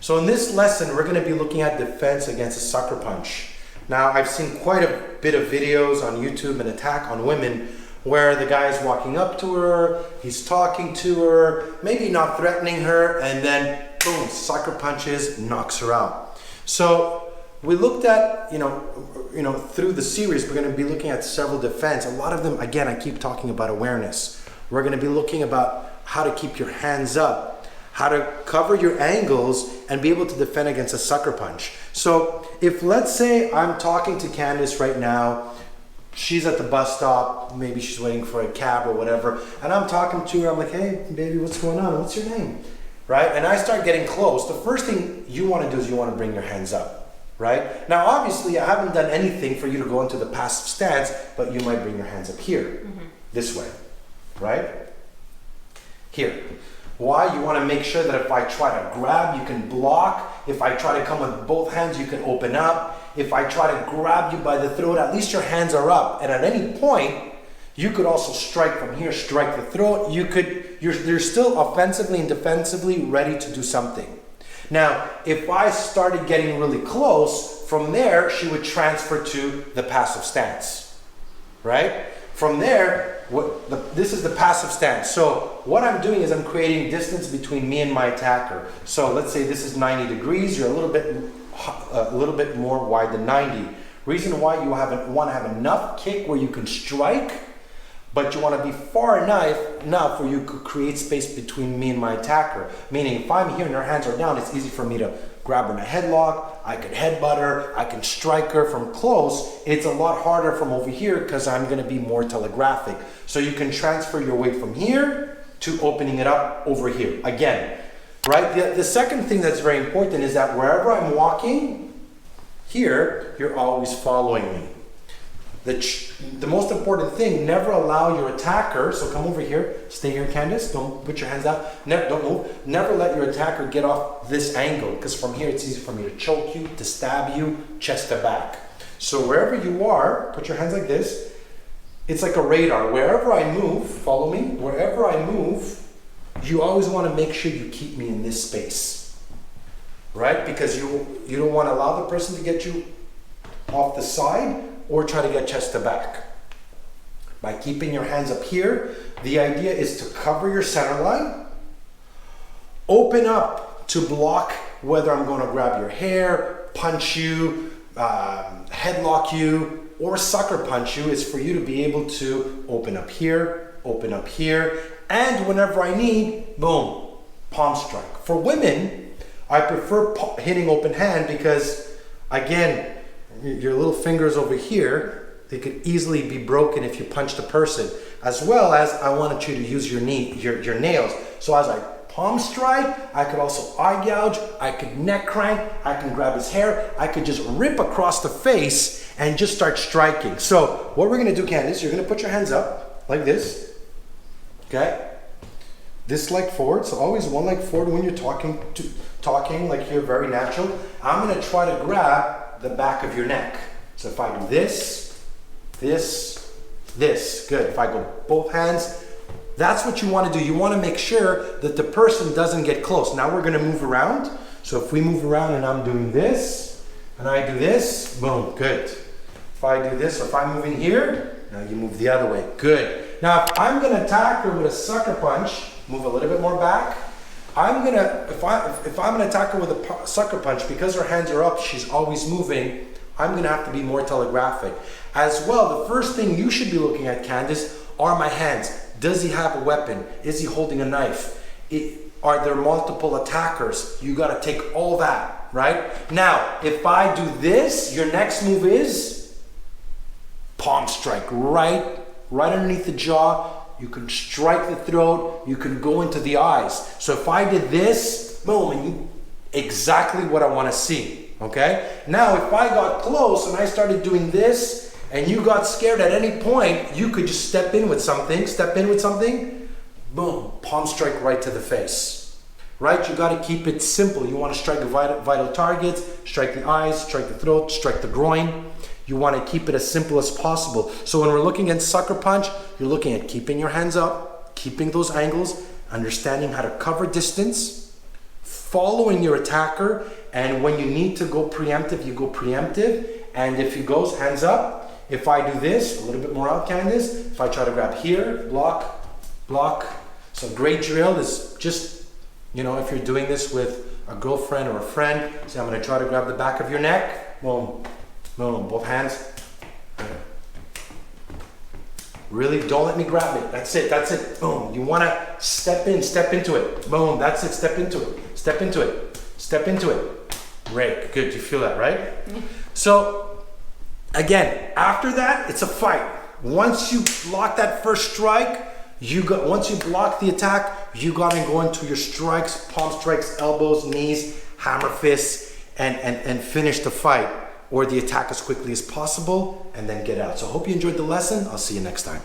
So in this lesson, we're going to be looking at defense against a sucker punch. Now, I've seen quite a bit of videos on YouTube, an attack on women, where the guy is walking up to her, he's talking to her, maybe not threatening her, and then boom, sucker punches, knocks her out. So we looked at, through the series, we're going to be looking at several defense. A lot of them, again, I keep talking about awareness. We're going to be looking about how to keep your hands up, how to cover your angles and be able to defend against a sucker punch. So if, let's say, I'm talking to Candace right now, she's at the bus stop, maybe she's waiting for a cab or whatever, and I'm talking to her, I'm like, hey baby, what's going on? What's your name? Right? And I start getting close. The first thing you want to do is you want to bring your hands up, right? Now obviously I haven't done anything for you to go into the passive stance, but you might bring your hands up here, this way, right? Here. Why? You want to make sure that if I try to grab, you can block. If I try to come with both hands, you can open up. If I try to grab you by the throat, at least your hands are up. And at any point, you could also strike from here, strike the throat. You're still offensively and defensively ready to do something. Now, if I started getting really close, from there, she would transfer to the passive stance, right? From there, this is the passive stance. So what I'm doing is I'm creating distance between me and my attacker. So let's say this is 90 degrees. You're a little bit more wide than 90. Reason why you want to have enough kick where you can strike, but you want to be far enough where you could create space between me and my attacker. Meaning if I'm here and her hands are down, it's easy for me to grab her in a headlock, I could headbutt her, I can strike her from close. It's a lot harder from over here because I'm going to be more telegraphic. So you can transfer your weight from here to opening it up over here. Again, right? The second thing that's very important is that wherever I'm walking, here, you're always following me. The most important thing, never allow your attacker, so come over here, stay here Candace, don't put your hands out, don't move, never let your attacker get off this angle, because from here it's easy for me to choke you, to stab you, chest to back. So wherever you are, put your hands like this, it's like a radar. Wherever I move, follow me, wherever I move, you always want to make sure you keep me in this space, right? Because you don't want to allow the person to get you off the side, or try to get chest to back. By keeping your hands up here, the idea is to cover your center line, open up to block whether I'm going to grab your hair, punch you, headlock you, or sucker punch you. Is for you to be able to open up here, and whenever I need, boom, palm strike. For women, I prefer hitting open hand because, again, your little fingers over here, they could easily be broken if you punch the person, as well as I wanted you to use your nails. So as I palm strike, I could also eye gouge, I could neck crank, I can grab his hair, I could just rip across the face and just start striking. So what we're gonna do, Candace, you're gonna put your hands up like this, okay? This leg forward, so always one leg forward when you're talking like you're very natural. I'm gonna try to grab the back of your neck. So if I do this, good. If I go both hands, that's what you want to do. You want to make sure that the person doesn't get close. Now we're going to move around. So if we move around and I'm doing this, and I do this, boom, good. If I do this, or if I'm moving here, now you move the other way, good. Now if I'm going to attack her with a sucker punch, move a little bit more back, if I'm gonna attack her with a sucker punch, because her hands are up, she's always moving, I'm gonna have to be more telegraphic. As well, the first thing you should be looking at, Candace, are my hands. Does he have a weapon? Is he holding a knife? Are there multiple attackers? You gotta take all that, right? Now, if I do this, your next move is palm strike, right underneath the jaw. You can strike the throat, you can go into the eyes. So if I did this, boom, exactly what I want to see, okay? Now if I got close and I started doing this and you got scared at any point, you could just step in with something, boom, palm strike right to the face, right? You got to keep it simple. You want to strike the vital targets, strike the eyes, strike the throat, strike the groin. You want to keep it as simple as possible. So when we're looking at sucker punch, you're looking at keeping your hands up, keeping those angles, understanding how to cover distance, following your attacker, and when you need to go preemptive, you go preemptive. And if he goes hands up, if I do this, a little bit more out, Candace, if I try to grab here, block, block. So great drill is just, you know, if you're doing this with a girlfriend or a friend, say I'm gonna try to grab the back of your neck, boom, boom, both hands. Really, don't let me grab it. That's it, boom. You wanna step into it. Boom, that's it, step into it, step into it, step into it. Great, good, you feel that, right? So, again, after that, it's a fight. Once you block that first strike, once you block the attack, you gotta go into your strikes, palm strikes, elbows, knees, hammer fists, and finish the fight or the attack as quickly as possible, and then get out. So I hope you enjoyed the lesson. I'll see you next time.